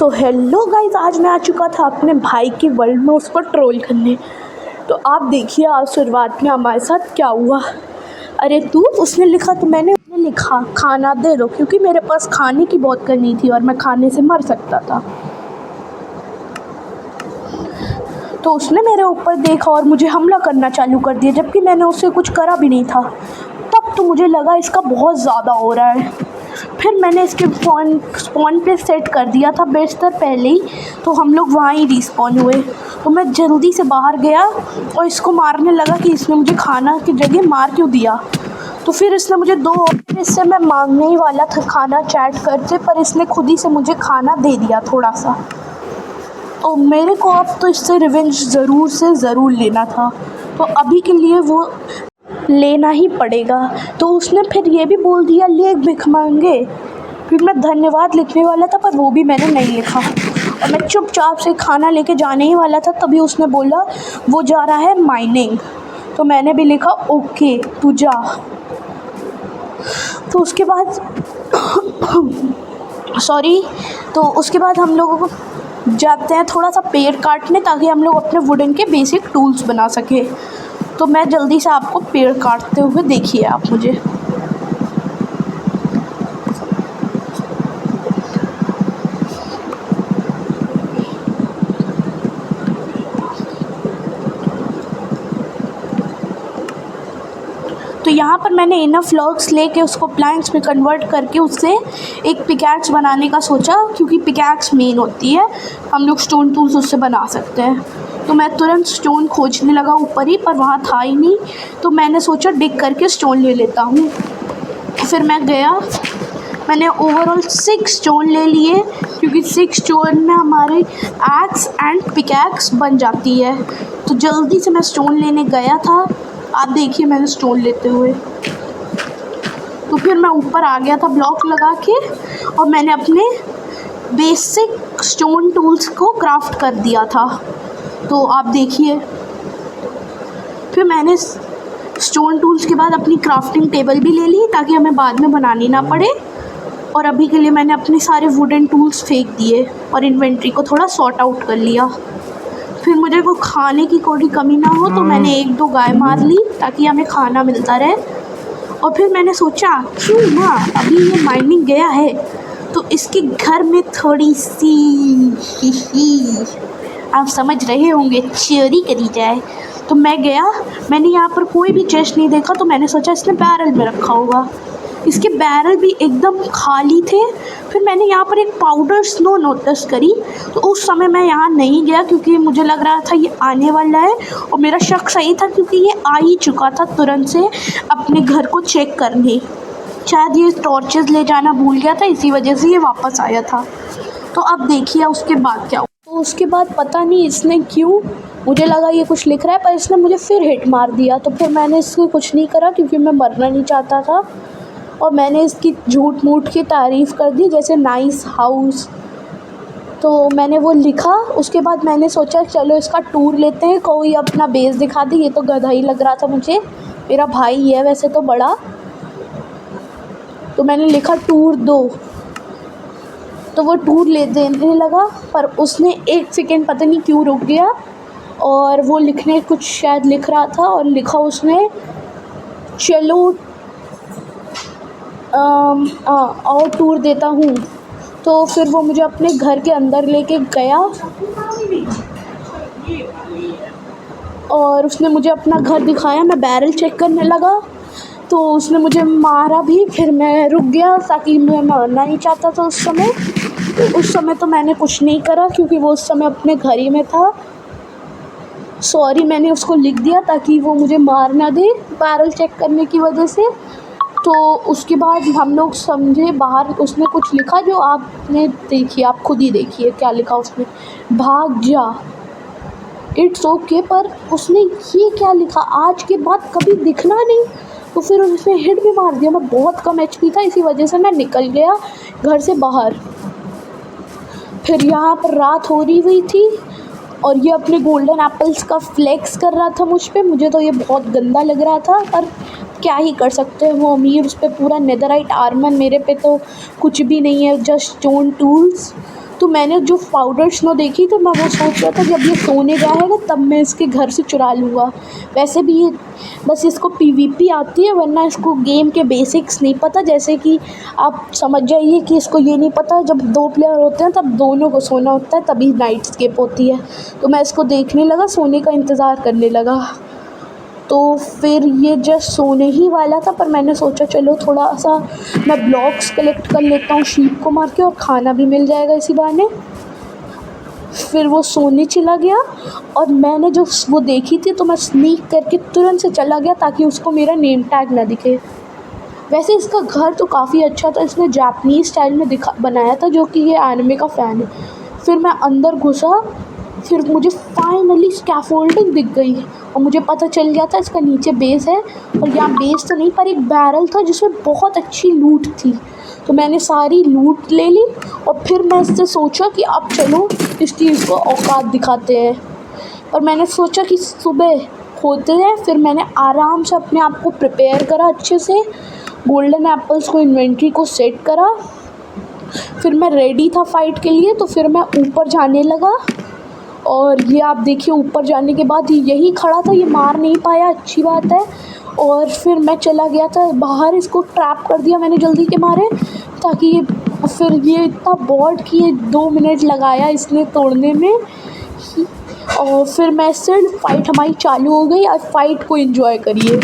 तो hello guys, आज मैं आ चुका था अपने भाई की वर्ल्ड में उसको ट्रोल करने। तो आप देखिए आज शुरुआत में हमारे साथ क्या हुआ। अरे तू, उसने लिखा तो मैंने लिखा खाना दे दो, क्योंकि मेरे पास खाने की बहुत कमी थी और मैं खाने से मर सकता था। तो उसने मेरे ऊपर देखा और मुझे हमला करना चालू कर दिया, जबकि मैंने उससे कुछ करा भी नहीं था। तब तो मुझे लगा इसका बहुत ज़्यादा हो रहा है। फिर मैंने इसके स्पॉन पे सेट कर दिया था बिस्तर पहले ही, तो हम लोग वहाँ ही रिस्पॉन हुए। तो मैं जल्दी से बाहर गया और इसको मारने लगा कि इसने मुझे खाना की जगह मार क्यों दिया। तो फिर इसने मुझे इससे मैं मांगने ही वाला था खाना चैट करके, पर इसने खुद ही से मुझे खाना दे दिया थोड़ा सा। तो मेरे को अब तो इससे रिवेंज ज़रूर से ज़रूर लेना था, तो अभी के लिए वो लेना ही पड़ेगा। तो उसने फिर ये भी बोल दिया ले भिख मांगे। फिर मैं धन्यवाद लिखने वाला था, पर वो भी मैंने नहीं लिखा और मैं चुपचाप से खाना लेके जाने ही वाला था। तभी उसने बोला वो जा रहा है माइनिंग। तो मैंने भी लिखा ओके तू जा। तो उसके बाद तो उसके बाद हम लोगों को जाते हैं थोड़ा सा पेड़ काटने, ताकि हम लोग अपने वुडन के बेसिक टूल्स बना सकें। तो मैं जल्दी से आपको पेड़ काटते हुए देखिए आप मुझे। तो यहाँ पर मैंने इनफ लॉग्स लेके उसको प्लैंक्स में कन्वर्ट करके उससे एक पिकैक्स बनाने का सोचा, क्योंकि पिकैक्स मेन होती है, हम लोग स्टोन टूल्स उससे बना सकते हैं। तो मैं तुरंत स्टोन खोजने लगा ऊपर ही, पर वहाँ था ही नहीं। तो मैंने सोचा डिग करके स्टोन ले लेता हूँ। फिर मैं गया, मैंने ओवरऑल 6 स्टोन ले लिए, क्योंकि 6 स्टोन में हमारे एक्स एंड पिकैक्स बन जाती है। तो जल्दी से मैं स्टोन लेने गया था, आप देखिए मैंने स्टोन लेते हुए। तो फिर मैं ऊपर आ गया था ब्लॉक लगा के, और मैंने अपने बेसिक स्टोन टूल्स को क्राफ्ट कर दिया था। तो आप देखिए, फिर मैंने स्टोन टूल्स के बाद अपनी क्राफ्टिंग टेबल भी ले ली, ताकि हमें बाद में बनानी ना पड़े। और अभी के लिए मैंने अपने सारे वुडन टूल्स फेंक दिए और इन्वेंट्री को थोड़ा सॉर्ट आउट कर लिया। फिर मुझे को खाने की कोई कमी ना हो, तो मैंने 1-2 गाय मार ली, ताकि हमें खाना मिलता रहे। और फिर मैंने सोचा क्यों ना अभी ये माइनिंग गया है, तो इसके घर में थोड़ी सी आप समझ रहे होंगे चोरी करी जाए। तो मैं गया, मैंने यहाँ पर कोई भी चेस्ट नहीं देखा, तो मैंने सोचा इसने बैरल में रखा होगा। इसके बैरल भी एकदम खाली थे। फिर मैंने यहाँ पर एक पाउडर स्नो नोटिस करी, तो उस समय मैं यहाँ नहीं गया, क्योंकि मुझे लग रहा था ये आने वाला है, और मेरा शक सही था, क्योंकि ये आ ही चुका था तुरंत से अपने घर को चेक करने। शायद ये टॉर्चेस ले जाना भूल गया था, इसी वजह से ये वापस आया था। तो अब देखिए उसके बाद क्या हुआ। तो उसके बाद पता नहीं इसने क्यों, मुझे लगा ये कुछ लिख रहा है, पर इसने मुझे फिर हिट मार दिया। तो फिर मैंने इसको कुछ नहीं करा, क्योंकि मैं मरना नहीं चाहता था, और मैंने इसकी झूठ मूठ की तारीफ़ कर दी, जैसे नाइस हाउस। तो मैंने वो लिखा। उसके बाद मैंने सोचा चलो इसका टूर लेते हैं, कोई अपना बेस दिखा दे। ये तो गधा ही लग रहा था मुझे, मेरा भाई है वैसे तो बड़ा। तो मैंने लिखा टूर दो, तो वो टूर ले देने लगा, पर उसने 1 सेकेंड पता नहीं क्यों रुक गया, और वो लिखने कुछ शायद लिख रहा था, और लिखा उसने चलो और टूर देता हूँ। तो फिर वो मुझे अपने घर के अंदर लेके गया, और उसने मुझे अपना घर दिखाया। मैं बैरल चेक करने लगा, तो उसने मुझे मारा भी। फिर मैं रुक गया, ताकि मैं मरना नहीं चाहता था उस समय। उस समय तो मैंने कुछ नहीं करा, क्योंकि वो उस समय अपने घर ही में था। सॉरी मैंने उसको लिख दिया, ताकि वो मुझे मार ना दे बैरल चेक करने की वजह से। तो उसके बाद हम लोग समझे बाहर, उसने कुछ लिखा जो आपने देखिए, आप खुद ही देखिए क्या लिखा उसने, भाग जा, इट्स ओके। पर उसने ये क्या लिखा, आज के बाद कभी दिखना नहीं। तो फिर उसने हिट भी मार दिया। मैं बहुत कम HP था, इसी वजह से मैं निकल गया घर से बाहर। फिर यहाँ पर रात हो रही हुई थी, और ये अपने गोल्डन एप्पल्स का फ्लेक्स कर रहा था मुझ पे। मुझे तो ये बहुत गंदा लग रहा था, पर क्या ही कर सकते हैं, वो अमीर, उस पर पूरा नेदराइट आर्मर, मेरे पे तो कुछ भी नहीं है, जस्ट स्टोन टूल्स। तो मैंने जो पाउडर स्नो देखी तो मैं वो सोच रहा था जब ये सोने जाएगा तब मैं इसके घर से चुरा लूँगा। वैसे भी ये बस इसको पीवीपी आती है, वरना इसको गेम के बेसिक्स नहीं पता। जैसे कि आप समझ जाइए कि इसको ये नहीं पता जब 2 प्लेयर होते हैं तब दोनों को सोना होता है, तभी नाइट स्किप होती है। तो मैं इसको देखने लगा, सोने का इंतज़ार करने लगा। तो फिर ये जस्ट सोने ही वाला था, पर मैंने सोचा चलो थोड़ा सा मैं ब्लॉक्स कलेक्ट कर लेता हूँ शीप को मार के, और खाना भी मिल जाएगा इसी बहाने। फिर वो सोने चला गया और मैंने जो वो देखी थी तो मैं स्नीक करके तुरंत से चला गया ताकि उसको मेरा नेम टैग ना दिखे। वैसे इसका घर तो काफ़ी अच्छा था, इसने जापानीज़ स्टाइल में बनाया था, जो कि ये एनिमे का फ़ैन है। फिर मैं अंदर घुसा, फिर मुझे फाइनली स्कैफोल्डिंग दिख गई और मुझे पता चल गया था इसका नीचे बेस है। और यहाँ बेस तो नहीं पर एक बैरल था जिसमें बहुत अच्छी लूट थी, तो मैंने सारी लूट ले ली। और फिर मैं इससे सोचा कि अब चलो इस चीज़ को औकात दिखाते हैं। और मैंने सोचा कि सुबह होते हैं, फिर मैंने आराम से अपने आप को प्रिपेयर करा अच्छे से, गोल्डन एप्पल्स को इन्वेंट्री को सेट करा। फिर मैं रेडी था फ़ाइट के लिए, तो फिर मैं ऊपर जाने लगा। और ये आप देखिए ऊपर जाने के बाद यही खड़ा था, ये मार नहीं पाया, अच्छी बात है। और फिर मैं चला गया था बाहर, इसको ट्रैप कर दिया मैंने जल्दी के मारे, ताकि ये फिर ये इतना बॉट कि ये 2 मिनट लगाया इसने तोड़ने में। और फिर मैं इससे फ़ाइट हमारी चालू हो गई। और फाइट को एंजॉय करिए।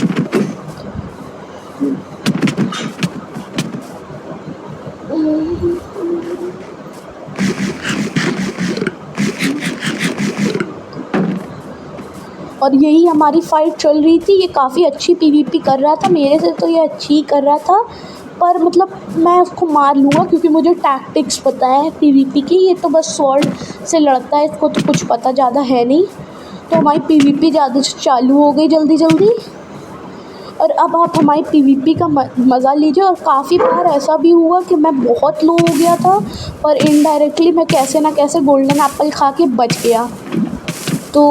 और यही हमारी फ़ाइट चल रही थी। ये काफ़ी अच्छी पीवीपी कर रहा था, मेरे से तो ये अच्छी ही कर रहा था, पर मतलब मैं उसको मार लूँगा क्योंकि मुझे टैक्टिक्स पता है पीवीपी की। ये तो बस स्वॉर्ड से लड़ता है, इसको तो कुछ पता ज़्यादा है नहीं। तो हमारी पीवीपी ज़्यादा चालू हो गई जल्दी जल्दी। और अब आप हमारी पीवीपी का मज़ा लीजिए। और काफ़ी बार ऐसा भी हुआ कि मैं बहुत लो हो गया था, पर इनडायरेक्टली मैं कैसे ना कैसे गोल्डन एप्पल खा के बच गया। तो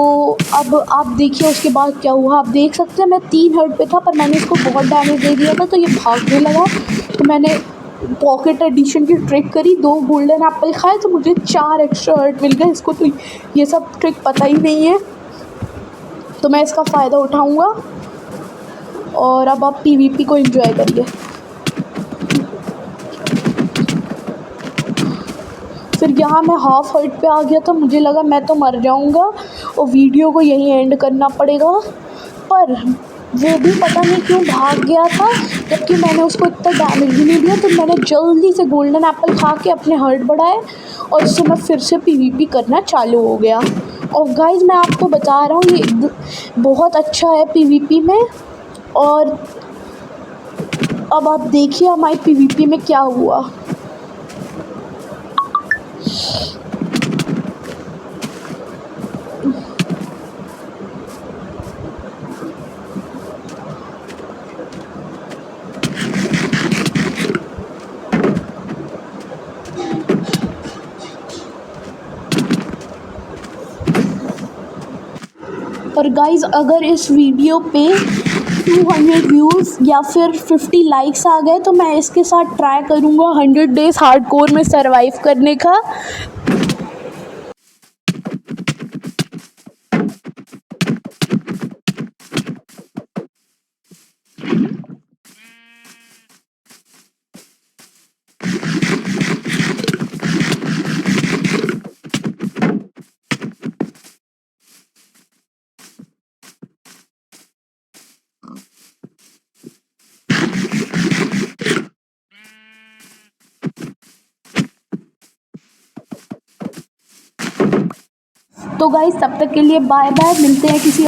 अब आप देखिए उसके बाद क्या हुआ। आप देख सकते हैं मैं 3 हर्ट पे था, पर मैंने इसको बहुत डैमेज दे दिया था, तो ये भागने लगा। तो मैंने पॉकेट एडिशन की ट्रिक करी, 2 गोल्डन एप्पल खाए तो मुझे 4 एक्स्ट्रा हर्ट मिल गए। इसको तो ये सब ट्रिक पता ही नहीं है, तो मैं इसका फ़ायदा उठाऊँगा। और अब आप पीवीपी को एंजॉय करिए। फिर यहाँ मैं हाफ हर्ट पे आ गया था, मुझे लगा मैं तो मर जाऊँगा और वीडियो को यहीं एंड करना पड़ेगा। पर वो भी पता नहीं क्यों भाग गया था, जबकि मैंने उसको इतना डैमेज भी नहीं दिया। तो मैंने जल्दी से गोल्डन एप्पल खा के अपने हर्ट बढ़ाए और इससे मैं फिर से पीवीपी करना चालू हो गया। और गाइस मैं आपको बता रहा हूँ ये बहुत अच्छा है पीवीपी में। और अब आप देखिए हमारी पीवीपी में क्या हुआ। और गाइज़ अगर इस वीडियो पे 200 व्यूज़ या फिर 50 लाइक्स आ गए तो मैं इसके साथ ट्राई करूँगा 100 डेज़ हार्डकोर में सरवाइव करने का। तो गाइज़ तब तक के लिए बाय बाय, मिलते हैं किसी